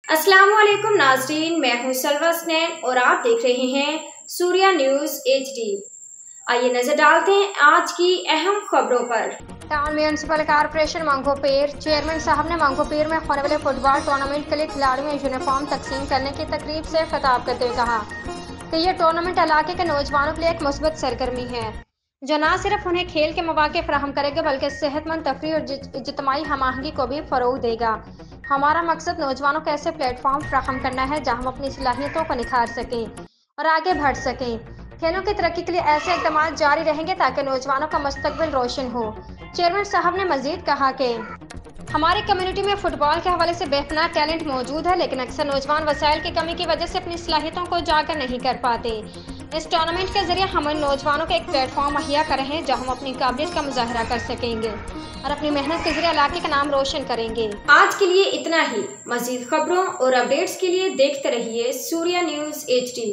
अस्सलाम वालेकुम नाज़रीन, मैं हूं सलवा स्नैन और आप देख रहे हैं सूर्या न्यूज़ HD। आइए नजर डालते हैं आज की अहम खबरों पर। Town municipal corporation Manghopir chairman साहब ने मंगोपीर में होने वाले फुटबॉल टूर्नामेंट के लिए खिलाड़ियों में यूनिफॉर्म तकसीम करने की तकरीब से खिताब करते हुए कहा कि यह टूर्नामेंट इलाके के नौजवानों के लिए एक मुस्बत सरगर्मी है जो न सिर्फ उन्हें खेल के मौके फराहम करेगा बल्कि सेहतमंद तफरीह और इज्तिमाई हमाहंगी को भी फरोग देगा। हमारा मकसद नौजवानों को ऐसे प्लेटफॉर्म फराहम करना है जहां हम अपनी सलाहियतों को निखार सकें और आगे बढ़ सकें। खेलों की तरक्की के लिए ऐसे इक़दाम जारी रहेंगे ताकि नौजवानों का मुस्तकबिल रोशन हो। चेयरमैन साहब ने मजीद कहा कि हमारी कम्युनिटी में फुटबॉल के हवाले से बेपनाह टैलेंट मौजूद है, लेकिन अक्सर नौजवान वसाइल की कमी की वजह से अपनी सलाहियतों को उजागर नहीं कर पाते। इस टूर्नामेंट के जरिए हम इन नौजवानों को एक प्लेटफॉर्म मुहैया कर रहे हैं जहां हम अपनी काबिलियत का मुजाहरा कर सकेंगे और अपनी मेहनत के जरिए इलाके का नाम रोशन करेंगे। आज के लिए इतना ही। मजीद खबरों और अपडेट्स के लिए देखते रहिए सूर्या न्यूज़ HD।